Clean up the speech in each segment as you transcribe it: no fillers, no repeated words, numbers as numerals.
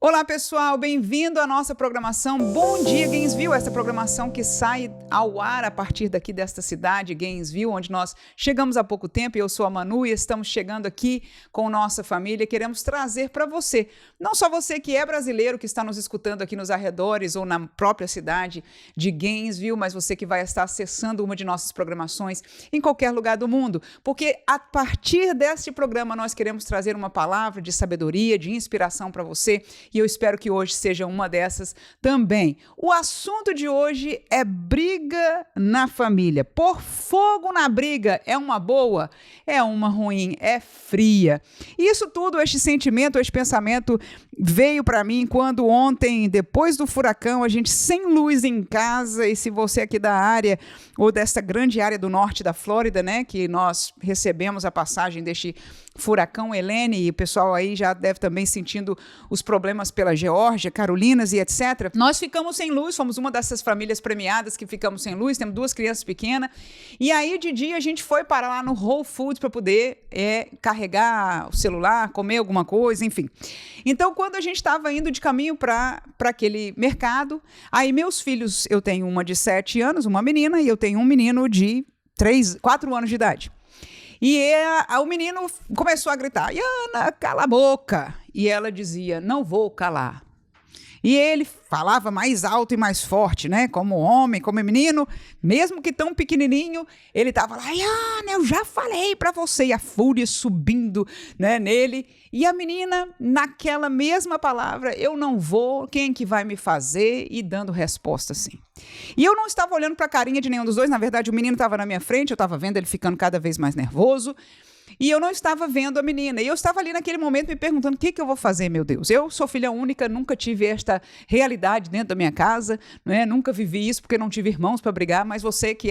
Olá pessoal, bem-vindo à nossa programação Bom Dia Gainesville, essa programação que sai ao ar a partir daqui desta cidade, Gainesville, onde nós chegamos há pouco tempo. Eu sou a Manu e estamos chegando aqui com nossa família. Queremos trazer para você, não só você que é brasileiro, que está nos escutando aqui nos arredores ou na própria cidade de Gainesville, mas você que vai estar acessando uma de nossas programações em qualquer lugar do mundo, porque a partir deste programa nós queremos trazer uma palavra de sabedoria, de inspiração para você. E eu espero que hoje seja uma dessas também. O assunto de hoje é briga na família. Pôr fogo na briga é uma boa? É uma ruim? É fria? Isso tudo, este sentimento, este pensamento veio para mim quando ontem, depois do furacão, a gente sem luz em casa, e se você aqui da área ou desta grande área do norte da Flórida, né, que nós recebemos a passagem deste furacão Helene, e o pessoal aí já deve também sentindo os problemas pela Geórgia, Carolinas e etc. Nós ficamos sem luz, fomos uma dessas famílias premiadas que ficamos sem luz, temos 2 crianças pequenas, e aí de dia a gente foi parar lá no Whole Foods para poder carregar o celular, comer alguma coisa, enfim. Então, quando a gente estava indo de caminho para aquele mercado, aí meus filhos, eu tenho uma de 7 anos, uma menina, e eu tenho um menino de 4 anos de idade. E o menino começou a gritar, Yana, cala a boca. E ela dizia, não vou calar. E ele falava mais alto e mais forte, né? Como homem, como menino, mesmo que tão pequenininho, ele estava lá, Yana, eu já falei para você. E a fúria subindo, né, nele. E a menina, naquela mesma palavra, eu não vou, quem que vai me fazer? E dando resposta assim. E eu não estava olhando para a carinha de nenhum dos dois, na verdade o menino estava na minha frente, eu estava vendo ele ficando cada vez mais nervoso, e eu não estava vendo a menina, e eu estava ali naquele momento me perguntando, o que eu vou fazer, meu Deus? Eu sou filha única, nunca tive esta realidade dentro da minha casa, né? Nunca vivi isso porque não tive irmãos para brigar, mas você que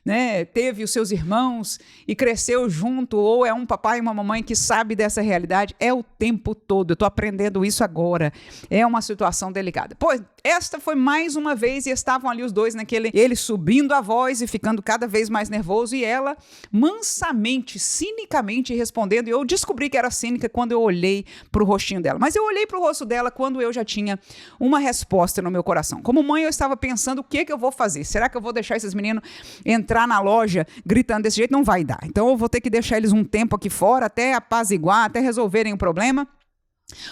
né, teve os seus irmãos e cresceu junto, ou é um papai e uma mamãe que sabe dessa realidade, é o tempo todo, eu estou aprendendo isso agora, é uma situação delicada. Pois, esta foi mais uma vez, e estavam ali os dois ele subindo a voz e ficando cada vez mais nervoso, e ela mansamente, cinicamente respondendo, e eu descobri que era cínica quando eu olhei para o rostinho dela, mas eu olhei para o rosto dela quando eu já tinha uma resposta no meu coração. Como mãe, eu estava pensando, o que eu vou fazer? Será que eu vou deixar esses meninos entrar na loja gritando desse jeito? Não vai dar. Então eu vou ter que deixar eles um tempo aqui fora, até apaziguar, até resolverem o problema.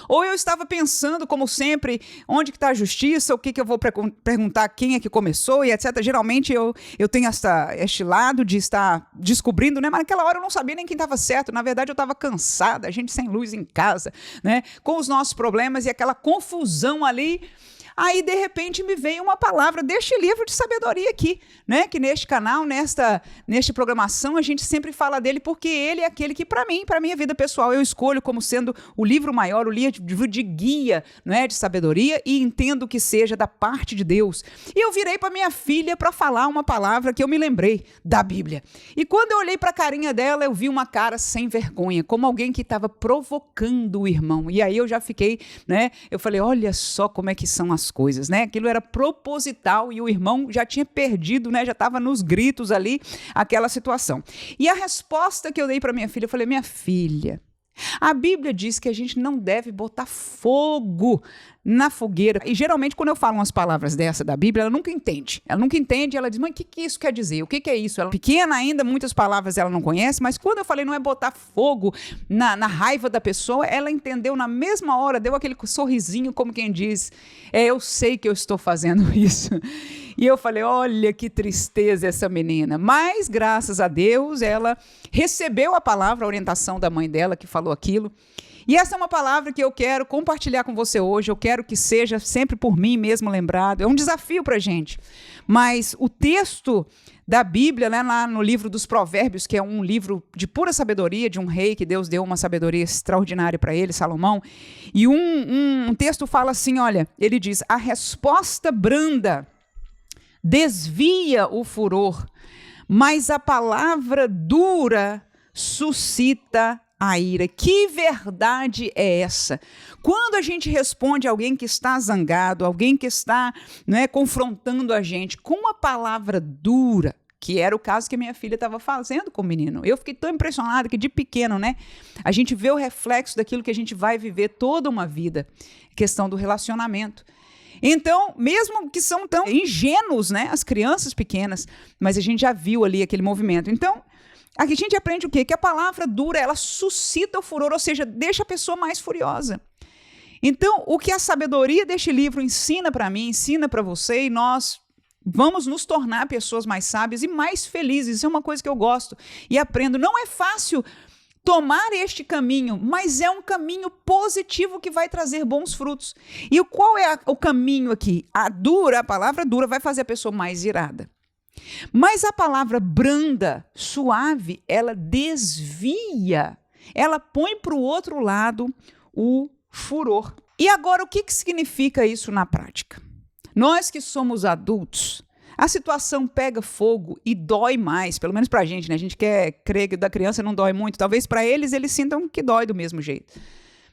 Ou eu estava pensando, como sempre, onde que está a justiça, o que eu vou perguntar quem é que começou e etc. Geralmente eu tenho este lado de estar descobrindo, né? Mas naquela hora eu não sabia nem quem estava certo. Na verdade, eu estava cansada, a gente sem luz em casa, né? Com os nossos problemas e aquela confusão ali. Aí, de repente, me veio uma palavra deste livro de sabedoria aqui, né? Que neste canal, nesta programação, a gente sempre fala dele porque ele é aquele que, para mim, para minha vida pessoal, eu escolho como sendo o livro maior, o livro de guia, né? De sabedoria, e entendo que seja da parte de Deus. E eu virei para minha filha para falar uma palavra que eu me lembrei da Bíblia. E quando eu olhei para a carinha dela, eu vi uma cara sem vergonha, como alguém que estava provocando o irmão. E aí eu já fiquei, né? Eu falei, olha só como é que são as coisas, né? Aquilo era proposital e o irmão já tinha perdido, né? Já estava nos gritos ali, aquela situação. E a resposta que eu dei para minha filha, eu falei, minha filha, a Bíblia diz que a gente não deve botar fogo na fogueira. E geralmente quando eu falo umas palavras dessa da Bíblia, ela nunca entende. Ela diz, mãe, o que isso quer dizer? O que é isso? Ela é pequena ainda, muitas palavras ela não conhece, mas quando eu falei não é botar fogo na raiva da pessoa, ela entendeu na mesma hora, deu aquele sorrisinho como quem diz, eu sei que eu estou fazendo isso. E eu falei, olha que tristeza essa menina. Mas, graças a Deus, ela recebeu a palavra, a orientação da mãe dela que falou aquilo. E essa é uma palavra que eu quero compartilhar com você hoje. Eu quero que seja sempre por mim mesmo lembrado. É um desafio para a gente. Mas o texto da Bíblia, né, lá no livro dos Provérbios, que é um livro de pura sabedoria, de um rei que Deus deu uma sabedoria extraordinária para ele, Salomão. E um texto fala assim, olha, ele diz, a resposta branda desvia o furor, mas a palavra dura suscita a ira. Que verdade é essa? Quando a gente responde a alguém que está zangado, alguém que está, né, confrontando a gente com uma palavra dura, que era o caso que a minha filha estava fazendo com o menino. Eu fiquei tão impressionada que de pequeno, né, a gente vê o reflexo daquilo que a gente vai viver toda uma vida, questão do relacionamento. Então, mesmo que são tão ingênuos, né, as crianças pequenas, mas a gente já viu ali aquele movimento. Então, aqui a gente aprende o quê? Que a palavra dura, ela suscita o furor, ou seja, deixa a pessoa mais furiosa. Então, o que a sabedoria deste livro ensina para mim, ensina para você, e nós vamos nos tornar pessoas mais sábias e mais felizes. Isso é uma coisa que eu gosto e aprendo. Não é fácil tomar este caminho, mas é um caminho positivo que vai trazer bons frutos. E qual é o caminho aqui? A palavra dura vai fazer a pessoa mais irada. Mas a palavra branda, suave, ela desvia, ela põe para o outro lado o furor. E agora, o que significa isso na prática? Nós que somos adultos, a situação pega fogo e dói mais, pelo menos pra gente, né? A gente quer crer que da criança não dói muito. Talvez para eles sintam que dói do mesmo jeito.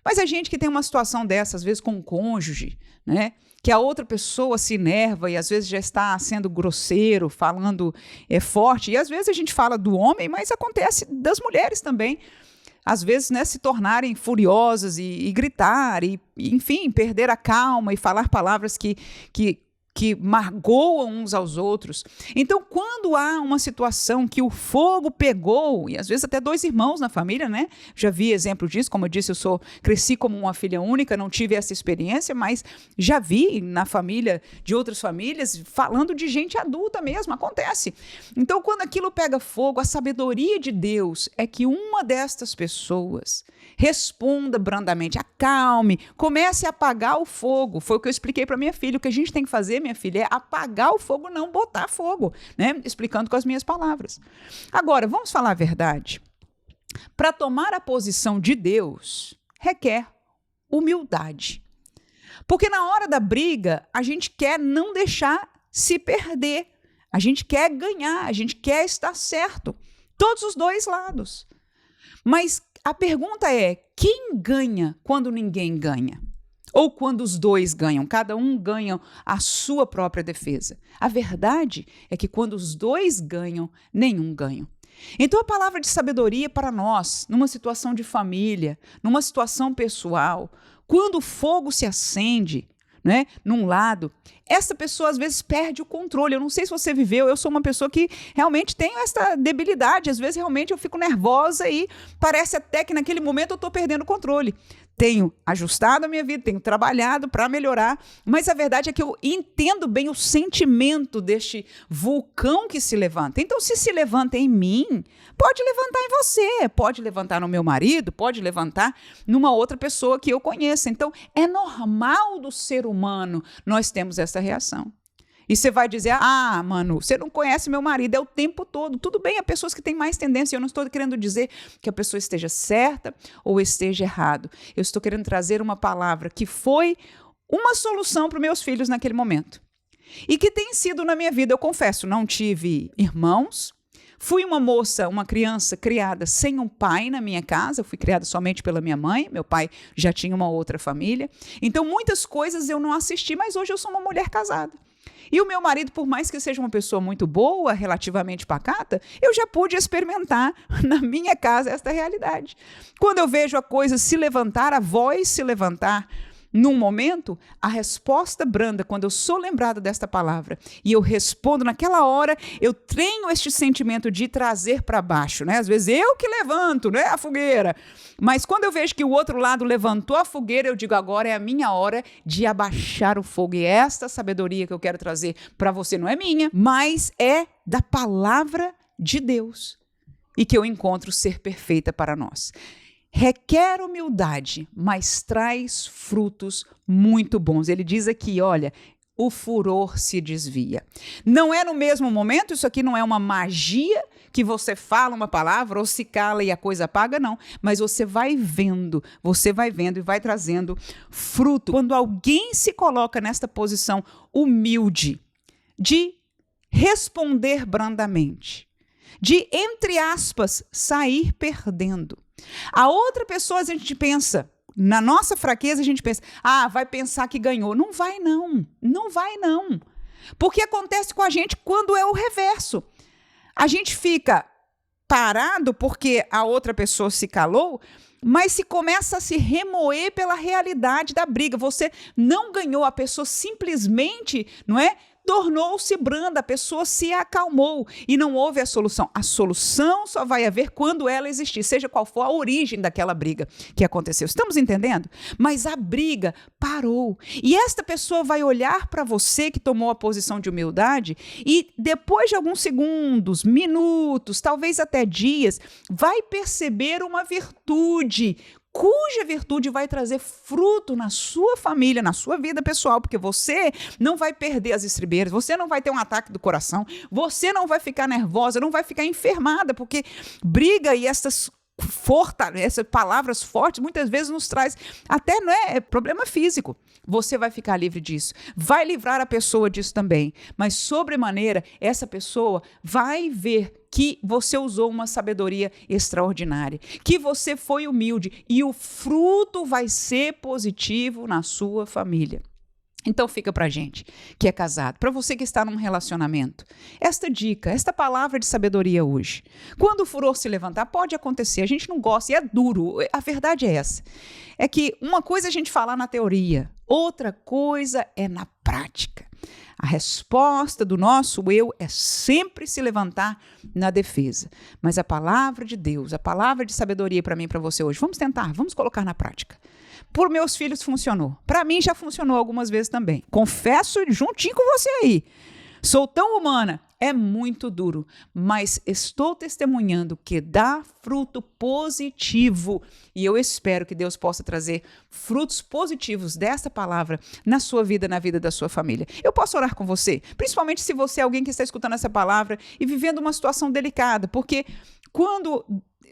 Mas a gente que tem uma situação dessa, às vezes com um cônjuge, né? Que a outra pessoa se enerva e às vezes já está sendo grosseiro, falando forte. E às vezes a gente fala do homem, mas acontece das mulheres também. Às vezes, né, se tornarem furiosas e gritar, enfim, perder a calma e falar palavras que magoam uns aos outros. Então, quando há uma situação que o fogo pegou, e às vezes até dois irmãos na família, né? Já vi exemplo disso, como eu disse, cresci como uma filha única, não tive essa experiência, mas já vi na família de outras famílias, falando de gente adulta mesmo, acontece. Então, quando aquilo pega fogo, a sabedoria de Deus é que uma destas pessoas responda brandamente, acalme, comece a apagar o fogo. Foi o que eu expliquei para minha filha. O que a gente tem que fazer, minha filha, é apagar o fogo, não botar fogo, né? Explicando com as minhas palavras. Agora, vamos falar a verdade. Para tomar a posição de Deus, requer humildade. Porque na hora da briga, a gente quer não deixar se perder. A gente quer ganhar, a gente quer estar certo. Todos os dois lados. Mas a pergunta é, quem ganha quando ninguém ganha? Ou quando os dois ganham, cada um ganha a sua própria defesa? A verdade é que quando os dois ganham, nenhum ganha. Então a palavra de sabedoria para nós, numa situação de família, numa situação pessoal, quando o fogo se acende, né, num lado, essa pessoa às vezes perde o controle. Eu não sei se você viveu, eu sou uma pessoa que realmente tenho essa debilidade. Às vezes realmente eu fico nervosa e parece até que naquele momento eu estou perdendo o controle. Tenho ajustado a minha vida, tenho trabalhado para melhorar, mas a verdade é que eu entendo bem o sentimento deste vulcão que se levanta. Então, se levanta em mim, pode levantar em você, pode levantar no meu marido, pode levantar numa outra pessoa que eu conheça. Então, é normal do ser humano nós temos essa reação. E você vai dizer, Manu, você não conhece meu marido, é o tempo todo. Tudo bem, há pessoas que têm mais tendência. Eu não estou querendo dizer que a pessoa esteja certa ou esteja errado. Eu estou querendo trazer uma palavra que foi uma solução para os meus filhos naquele momento. E que tem sido na minha vida, eu confesso, não tive irmãos. Fui uma criança criada sem um pai na minha casa. Eu fui criada somente pela minha mãe. Meu pai já tinha uma outra família. Então, muitas coisas eu não assisti, mas hoje eu sou uma mulher casada. E o meu marido, por mais que seja uma pessoa muito boa, relativamente pacata, eu já pude experimentar na minha casa esta realidade. Quando eu vejo a coisa se levantar, a voz se levantar, num momento, a resposta branda, quando eu sou lembrada desta palavra e eu respondo naquela hora, eu tenho este sentimento de trazer para baixo, né? Às vezes eu que levanto, né, a fogueira. Mas quando eu vejo que o outro lado levantou a fogueira, eu digo, agora é a minha hora de abaixar o fogo. E esta sabedoria que eu quero trazer para você não é minha, mas é da palavra de Deus e que eu encontro ser perfeita para nós. Requer humildade, mas traz frutos muito bons. Ele diz aqui, olha, o furor se desvia. Não é no mesmo momento, isso aqui não é uma magia que você fala uma palavra ou se cala e a coisa apaga, não. Mas você vai vendo e vai trazendo fruto. Quando alguém se coloca nesta posição humilde de responder brandamente, de, entre aspas, sair perdendo. A outra pessoa, a gente pensa, na nossa fraqueza, a gente pensa, vai pensar que ganhou. Não vai não. Porque acontece com a gente quando é o reverso. A gente fica parado porque a outra pessoa se calou, mas se começa a se remoer pela realidade da briga. Você não ganhou, a pessoa simplesmente, não é? Tornou-se branda, a pessoa se acalmou e não houve a solução. A solução só vai haver quando ela existir, seja qual for a origem daquela briga que aconteceu. Estamos entendendo? Mas a briga parou. E esta pessoa vai olhar para você que tomou a posição de humildade e depois de alguns segundos, minutos, talvez até dias, vai perceber uma virtude, cuja virtude vai trazer fruto na sua família, na sua vida pessoal, porque você não vai perder as estribeiras, você não vai ter um ataque do coração, você não vai ficar nervosa, não vai ficar enfermada, porque briga e essas palavras fortes muitas vezes nos traz até, não é, problema físico. Você vai ficar livre disso, vai livrar a pessoa disso também, mas sobremaneira essa pessoa vai ver que você usou uma sabedoria extraordinária, que você foi humilde e o fruto vai ser positivo na sua família. Então fica pra gente que é casado, para você que está num relacionamento, esta dica, esta palavra de sabedoria hoje. Quando o furor se levantar, pode acontecer, a gente não gosta e é duro, a verdade é essa. É que uma coisa é a gente falar na teoria, outra coisa é na prática. A resposta do nosso eu é sempre se levantar na defesa. Mas a palavra de Deus, a palavra de sabedoria para mim e para você hoje, vamos tentar, vamos colocar na prática. Por meus filhos funcionou. Para mim já funcionou algumas vezes também. Confesso juntinho com você aí. Sou tão humana. É muito duro, mas estou testemunhando que dá fruto positivo e eu espero que Deus possa trazer frutos positivos dessa palavra na sua vida, na vida da sua família. Eu posso orar com você, principalmente se você é alguém que está escutando essa palavra e vivendo uma situação delicada, porque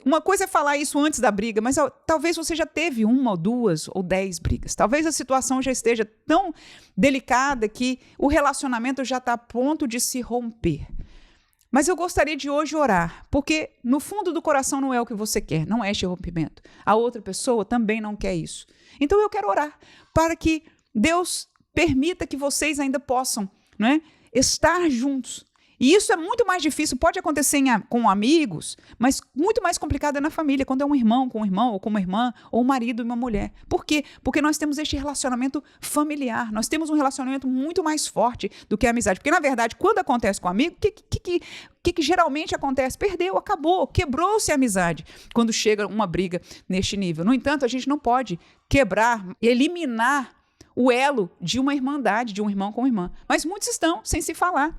uma coisa é falar isso antes da briga, mas talvez você já teve 1 ou 2 ou 10 brigas. Talvez a situação já esteja tão delicada que o relacionamento já está a ponto de se romper. Mas eu gostaria de hoje orar, porque no fundo do coração não é o que você quer, não é este rompimento. A outra pessoa também não quer isso. Então eu quero orar para que Deus permita que vocês ainda possam, não é, estar juntos. E isso é muito mais difícil, pode acontecer com amigos, mas muito mais complicado é na família, quando é um irmão com um irmão, ou com uma irmã, ou um marido e uma mulher. Por quê? Porque nós temos este relacionamento familiar, nós temos um relacionamento muito mais forte do que a amizade. Porque, na verdade, quando acontece com um amigo, o que geralmente acontece? Perdeu, acabou, quebrou-se a amizade, quando chega uma briga neste nível. No entanto, a gente não pode quebrar, eliminar o elo de uma irmandade, de um irmão com uma irmã. Mas muitos estão sem se falar.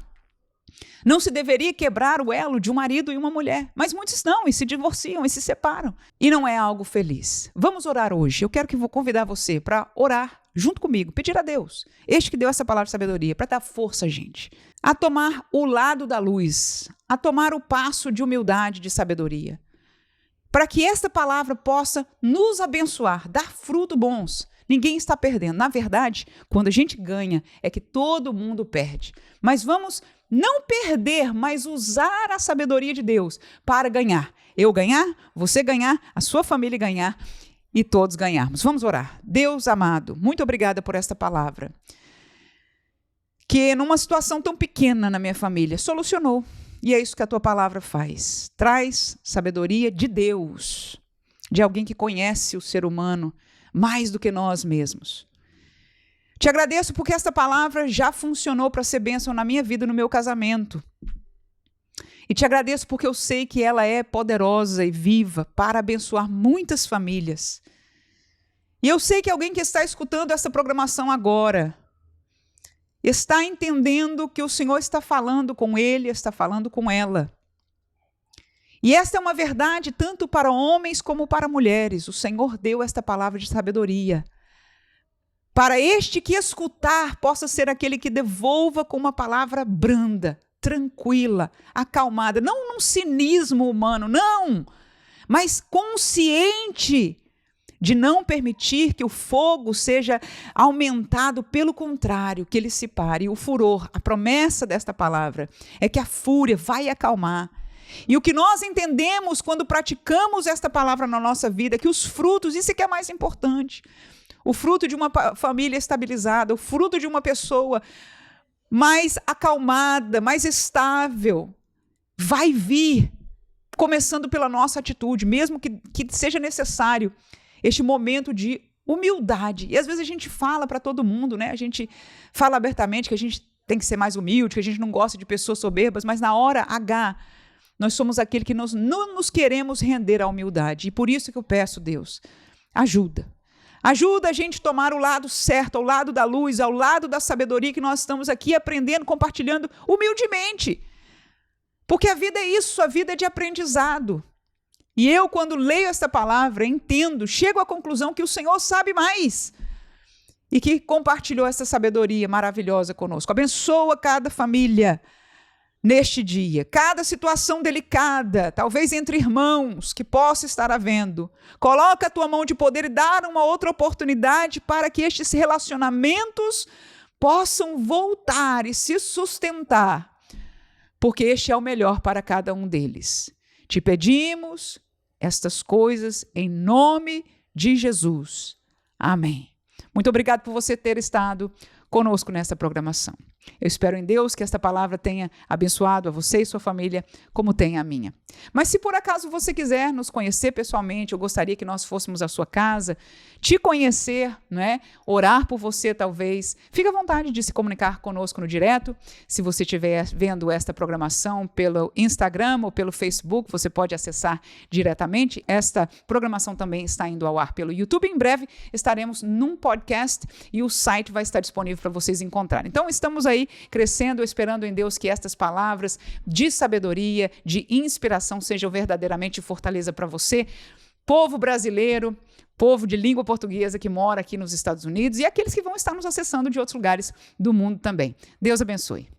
Não se deveria quebrar o elo de um marido e uma mulher, mas muitos estão e se divorciam e se separam. E não é algo feliz. Vamos orar hoje. Eu quero vou convidar você para orar junto comigo, pedir a Deus, este que deu essa palavra de sabedoria, para dar força, gente, a tomar o lado da luz, a tomar o passo de humildade, de sabedoria, para que esta palavra possa nos abençoar, dar frutos bons. Ninguém está perdendo. Na verdade, quando a gente ganha, é que todo mundo perde. Mas vamos não perder, mas usar a sabedoria de Deus para ganhar. Eu ganhar, você ganhar, a sua família ganhar e todos ganharmos. Vamos orar. Deus amado, muito obrigada por esta palavra. Que numa situação tão pequena na minha família, solucionou. E é isso que a tua palavra faz. Traz sabedoria de Deus, de alguém que conhece o ser humano mais do que nós mesmos. Te agradeço porque esta palavra já funcionou para ser bênção na minha vida, no meu casamento. E te agradeço porque eu sei que ela é poderosa e viva para abençoar muitas famílias. E eu sei que alguém que está escutando essa programação agora está entendendo que o Senhor está falando com ele, está falando com ela. E esta é uma verdade tanto para homens como para mulheres. O Senhor deu esta palavra de sabedoria. Para este que escutar possa ser aquele que devolva com uma palavra branda, tranquila, acalmada. Não num cinismo humano, não. Mas consciente de não permitir que o fogo seja aumentado. Pelo contrário, que ele se pare. O furor, a promessa desta palavra é que a fúria vai acalmar. E o que nós entendemos quando praticamos esta palavra na nossa vida é que os frutos, isso é que é mais importante. O fruto de uma família estabilizada, o fruto de uma pessoa mais acalmada, mais estável, vai vir, começando pela nossa atitude, mesmo que seja necessário este momento de humildade. E às vezes a gente fala para todo mundo, né? A gente fala abertamente que a gente tem que ser mais humilde, que a gente não gosta de pessoas soberbas, mas na hora H, nós somos aquele que não nos queremos render à humildade. E por isso que eu peço, Deus, ajuda. Ajuda a gente a tomar o lado certo, ao lado da luz, ao lado da sabedoria que nós estamos aqui aprendendo, compartilhando humildemente. Porque a vida é isso, a vida é de aprendizado. E eu, quando leio esta palavra, entendo, chego à conclusão que o Senhor sabe mais e que compartilhou essa sabedoria maravilhosa conosco. Abençoa cada família neste dia, cada situação delicada, talvez entre irmãos, que possa estar havendo. Coloca a tua mão de poder e dá uma outra oportunidade para que estes relacionamentos possam voltar e se sustentar, porque este é o melhor para cada um deles. Te pedimos estas coisas em nome de Jesus. Amém. Muito obrigado por você ter estado conosco nessa programação. Eu espero em Deus que esta palavra tenha abençoado a você e sua família, como tem a minha. Mas se por acaso você quiser nos conhecer pessoalmente, eu gostaria que nós fôssemos à sua casa, te conhecer, né? Orar por você talvez. Fique à vontade de se comunicar conosco no direto. Se você estiver vendo esta programação pelo Instagram ou pelo Facebook, você pode acessar diretamente. Esta programação também está indo ao ar pelo YouTube. Em breve estaremos num podcast e o site vai estar disponível para vocês encontrarem. Então estamos aí crescendo, esperando em Deus que estas palavras de sabedoria, de inspiração sejam verdadeiramente fortaleza para você, povo brasileiro, povo de língua portuguesa que mora aqui nos Estados Unidos e aqueles que vão estar nos acessando de outros lugares do mundo também. Deus abençoe.